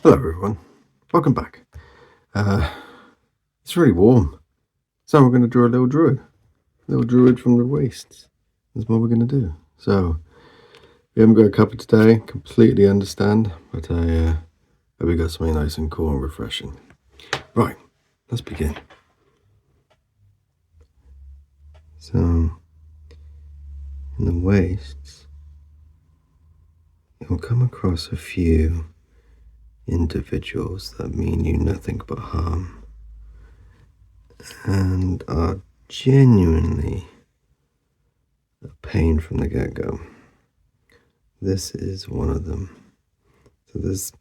Hello everyone, welcome back. It's really warm, so we're going to draw a little druid from the wastes. That's what we're going to do. So we haven't got a cover today, completely understand, but I hope we got something nice and cool and refreshing. Right, let's begin. So in the wastes, you'll come across a few individuals that mean you nothing but harm and are genuinely a pain from the get-go. This is one of them. So there's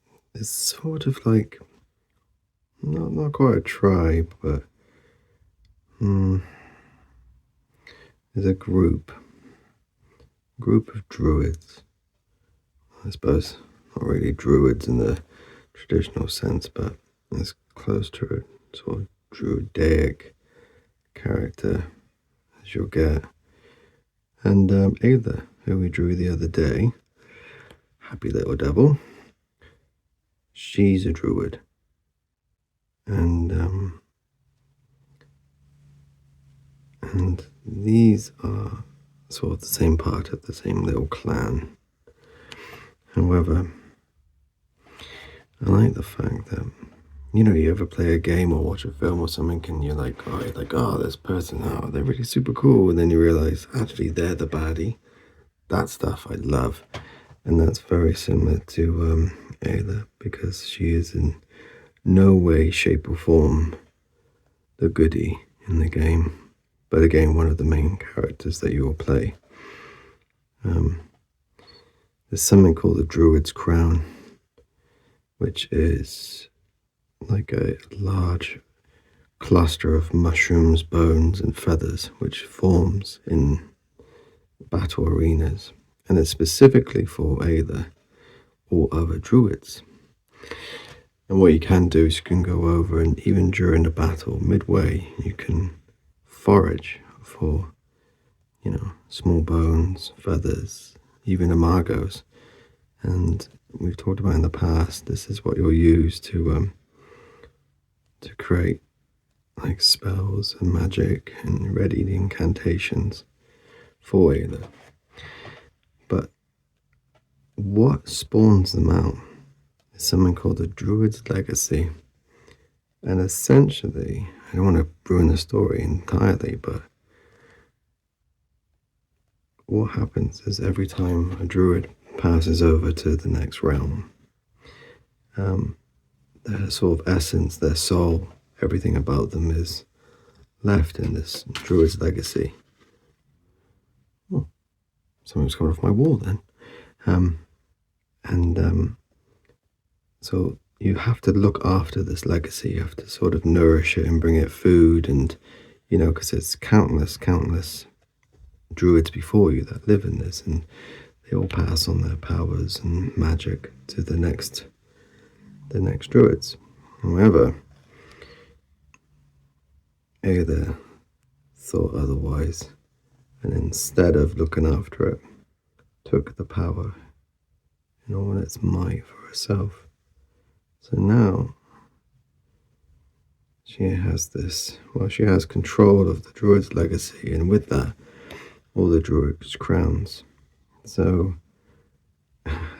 sort of like not quite a tribe, but there's a group of druids. I suppose not really druids in the traditional sense, but as close to a sort of druidic character as you'll get. And Ayla, who we drew the other day, happy little devil, she's a druid. And these are sort of the same part of the same little clan. However, I like the fact that, you ever play a game or watch a film or something and you're like, oh, this person, oh, they're really super cool. And then you realize, actually, they're the baddie. That stuff I love. And that's very similar to Ayla, because she is in no way, shape or form the goodie in the game. But again, one of the main characters that you will play. There's something called the Druid's Crown, which is like a large cluster of mushrooms, bones, and feathers, which forms in battle arenas. And it's specifically for Ayla or other druids. And what you can do is you can go over, and even during the battle, midway, you can forage for, small bones, feathers, even imagoes. And we've talked about in the past, this is what you'll use to create like spells and magic and ready the incantations for Ayla. But what spawns them out is something called the Druid's Legacy. And essentially, I don't want to ruin the story entirely, but what happens is every time a druid passes over to the next realm, their sort of essence, their soul, everything about them is left in this druid's legacy. Oh, something's coming off my wall then. So you have to look after this legacy. You have to sort of nourish it and bring it food, and because it's countless druids before you that live in this, and they all pass on their powers and magic to the next druids. However, Ayla thought otherwise, and instead of looking after it, took the power in all its might for herself. So now she has control of the druid's legacy, and with that, all the druid's crowns. So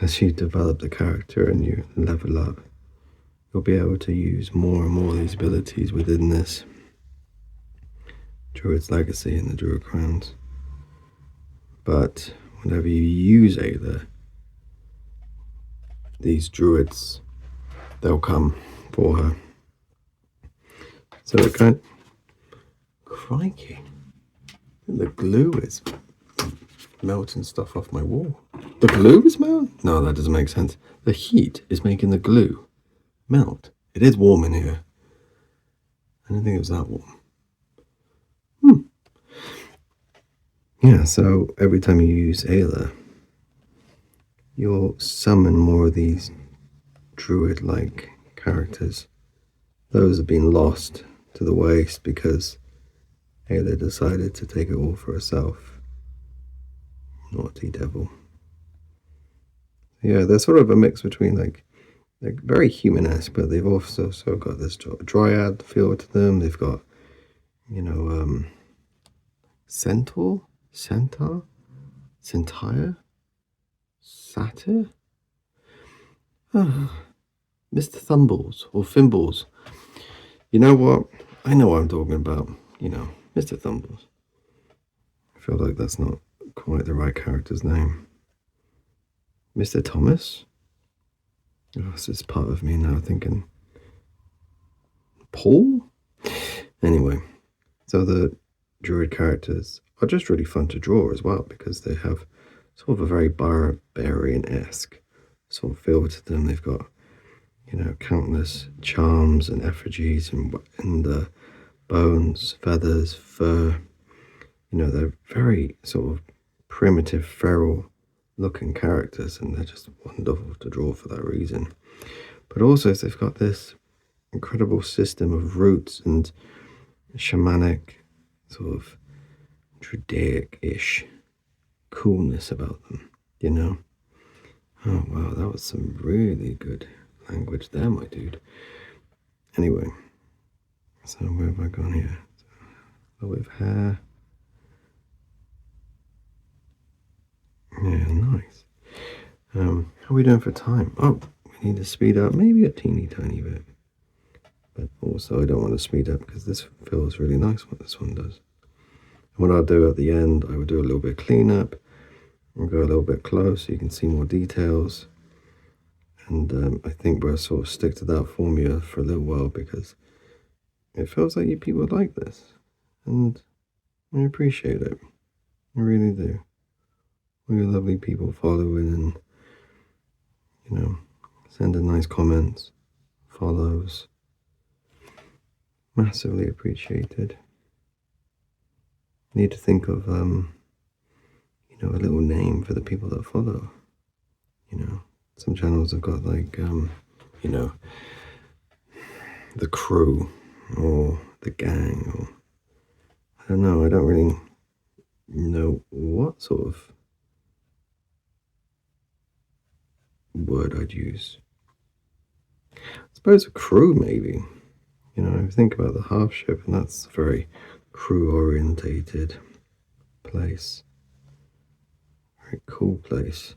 as you develop the character and you level up, you'll be able to use more and more of these abilities within this druid's legacy and the druid crowns. But whenever you use Ayla, these druids, they'll come for her. So it kind of, crikey, the glue is melting stuff off my wall. The glue is melting? No, that doesn't make sense. The heat is making the glue melt. It is warm in here. I didn't think it was that warm. Yeah, so every time you use Ayla, you'll summon more of these druid-like characters. Those have been lost to the waste because Ayla decided to take it all for herself. Naughty devil. Yeah, they're sort of a mix between like they're very human-esque, but they've also got this dryad feel to them. They've got, you know, centaur, centaur, satyr, Mr. Thumbles or Fimbles. You know what? I know what I'm talking about. You know, Mr. Thumbles. I feel like that's not quite the right character's name. Mr. Thomas? Oh, this is part of me now thinking, Paul? Anyway, so the Druid characters are just really fun to draw as well because they have sort of a very barbarian-esque sort of feel to them. They've got, you know, countless charms and effigies and bones, feathers, fur. You know, they're very sort of primitive, feral looking characters, and they're just wonderful to draw for that reason. But also, they've got this incredible system of roots and shamanic, sort of Druidic-ish coolness about them, you know? Oh, wow, that was some really good language there, my dude. Anyway, so where have I gone here? So, with hair. Yeah, nice. How are we doing for time? Oh, we need to speed up maybe a teeny tiny bit. But also I don't want to speed up because this feels really nice what this one does. And what I'll do at the end, I will do a little bit of cleanup and go a little bit close so you can see more details. And I think we'll sort of stick to that formula for a little while because it feels like you people like this. And I appreciate it. I really do. We're lovely people following and, you know, sending nice comments, follows. Massively appreciated. Need to think of, you know, a little name for the people that follow. You know, some channels have got like, you know, the crew or the gang or, I don't know, I don't really know what sort of word I'd use. I suppose a crew maybe. You know, I think about the half ship and that's a very crew orientated place. Very cool place.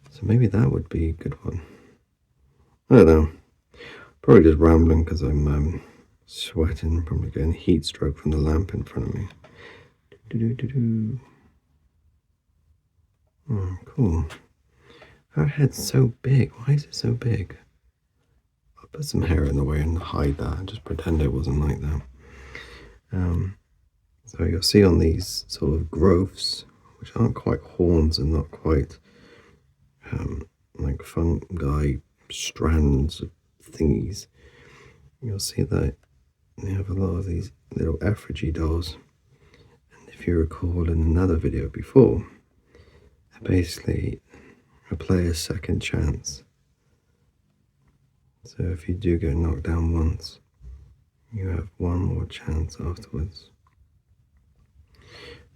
So maybe that would be a good one. I don't know. Probably just rambling because I'm sweating, probably getting heat stroke from the lamp in front of me. Oh, cool. Her head's so big. Why is it so big? I'll put some hair in the way and hide that and just pretend it wasn't like that. So you'll see on these sort of growths, which aren't quite horns and not quite like fungi strands of thingies, you'll see that they have a lot of these little effigy dolls. And if you recall in another video before, they're basically a player's second chance. So if you do get knocked down once, you have one more chance afterwards.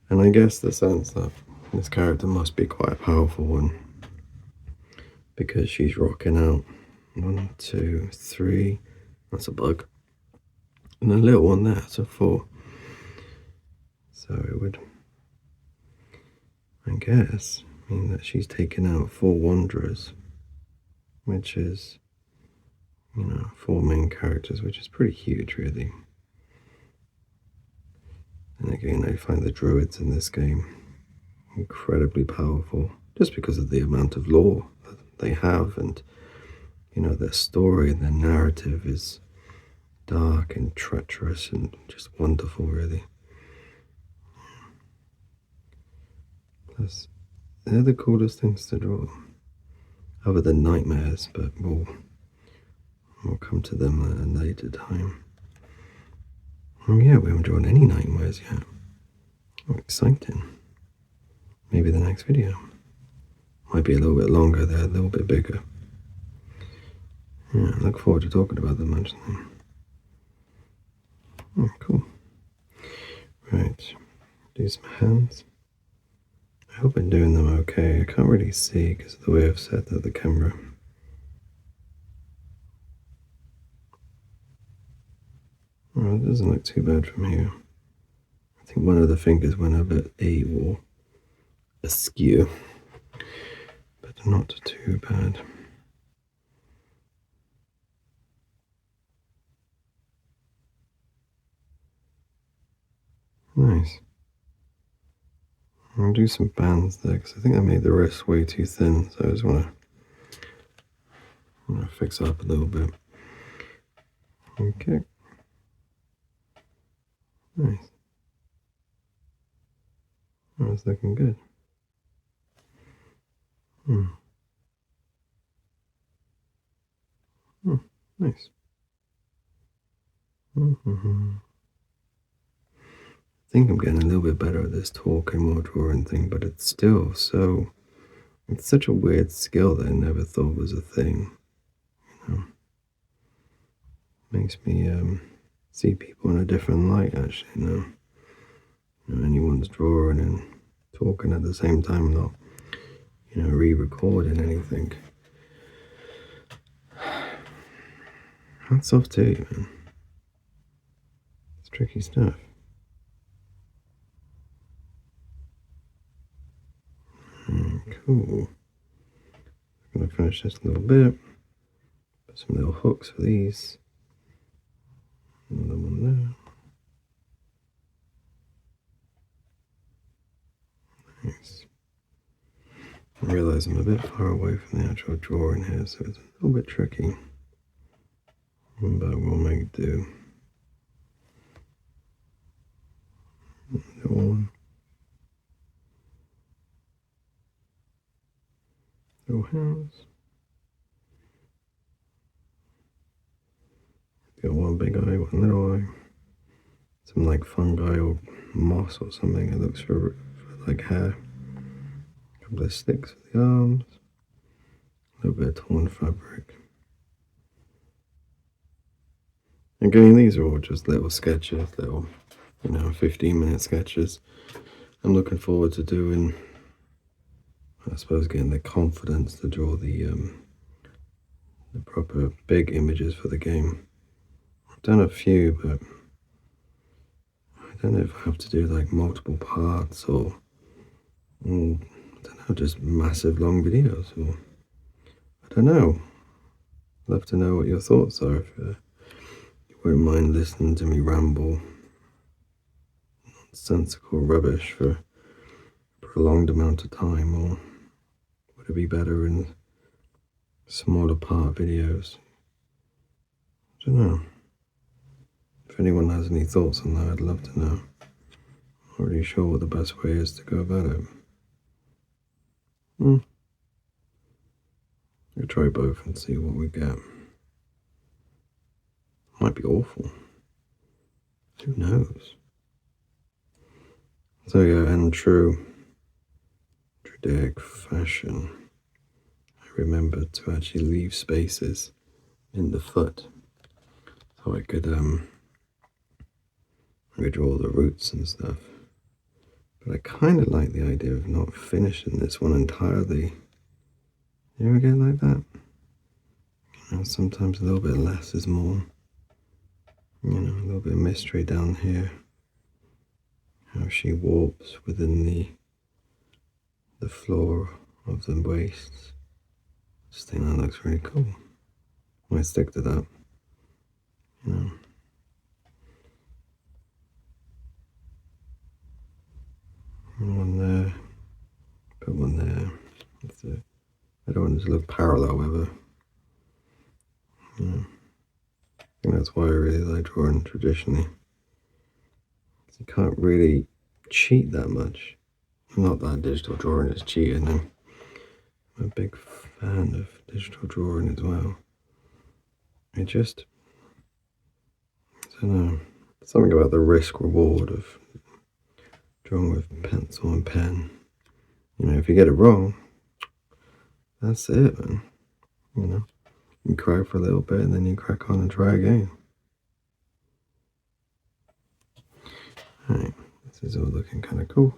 And I guess the sense that this character must be quite a powerful one because she's rocking out 1, 2, 3, that's a bug, and a little one there, so 4. So it would, I guess, mean that she's taken out 4 wanderers, which is, you know, 4 main characters, which is pretty huge, really. And again, I find the druids in this game incredibly powerful, just because of the amount of lore that they have, and, you know, their story and their narrative is dark and treacherous and just wonderful, really. Plus, they're the coolest things to draw, other than nightmares, but we'll come to them at a later time. Oh yeah, we haven't drawn any nightmares yet. Oh, exciting. Maybe the next video. Might be a little bit longer, they're a little bit bigger. Yeah, I look forward to talking about them actually. Oh, cool. Right, do some hands. I hope I'm doing them okay. I can't really see because of the way I've set up the camera. Well, it doesn't look too bad from here. I think one of the fingers went a bit or askew, but not too bad. Nice. I'll do some bands there because I think I made the wrist way too thin, so I just want to fix it up a little bit. Okay. Nice. That's looking good. Nice. I think I'm getting a little bit better at this talking while drawing thing, but it's still so. It's such a weird skill that I never thought was a thing. Makes me see people in a different light, actually. Anyone's drawing and talking at the same time, not re-recording anything. That's off to you, man. It's tricky stuff. Cool. I'm gonna finish this a little bit. Put some little hooks for these. Another one there. Nice. I realize I'm a bit far away from the actual drawing here, so it's a little bit tricky. But we'll make do. Little one. Little house. Got one big eye, one little eye. Some like fungi or moss or something. It looks for like hair. A couple of sticks for the arms. A little bit of torn fabric. Again, these are all just little sketches, little 15-minute sketches. I'm looking forward to doing, I suppose, getting the confidence to draw the proper big images for the game. I've done a few, but I don't know if I have to do like multiple parts or I don't know, just massive long videos, or I don't know. I'd love to know what your thoughts are. If you wouldn't mind listening to me ramble nonsensical rubbish for a prolonged amount of time, or would it be better in smaller part videos? I don't know. If anyone has any thoughts on that, I'd love to know. I'm not really sure what the best way is to go about it. We'll try both and see what we get. Might be awful. Who knows? So yeah, in true Druidic fashion, I remembered to actually leave spaces in the foot so I could draw the roots and stuff. But I kind of like the idea of not finishing this one entirely. You ever get like that? Sometimes a little bit less is more. A little bit of mystery down here. How she warps within the floor of the wastes. Just think that looks really cool. Might stick to that. One there, put one there. That's it. I don't want it to look parallel ever. I think that's why I really like drawing traditionally. You can't really cheat that much. Not that digital drawing is cheating. I'm a big fan of digital drawing as well. I don't know, something about the risk reward of drawing with pencil and pen. If you get it wrong, that's it, man. You cry for a little bit and then you crack on and try again. Alright, this is all looking kind of cool.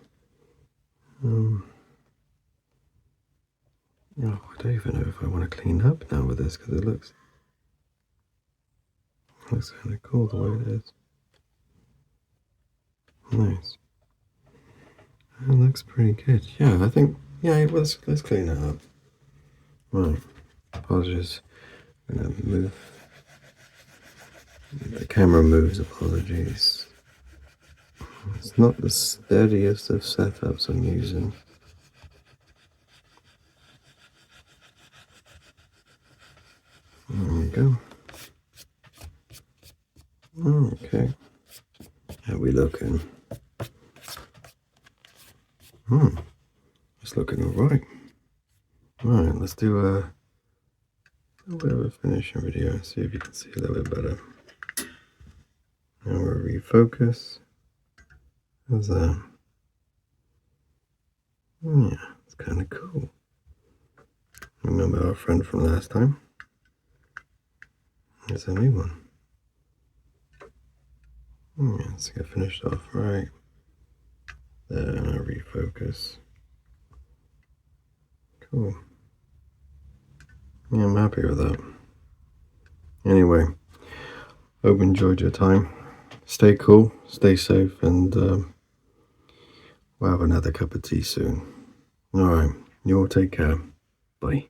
I don't even know if I want to clean up now with this because it looks kind of cool the way it is. Nice. That looks pretty good. Yeah, I think, yeah, let's clean that up. Right. Apologies. I'm going to move. The camera moves, apologies. It's not the steadiest of setups I'm using. There we go. Okay. How we looking? It's looking alright. Alright, let's do a bit of a finishing video, see if you can see a little bit better. Now we'll refocus. How's that? Yeah, it's kind of cool. Remember our friend from last time? There's a new one. Yeah, let's get finished off right. Then I refocus. Cool. Yeah, I'm happy with that. Anyway, hope you enjoyed your time. Stay cool, stay safe, and we'll have another cup of tea soon. Alright, you all take care. Bye.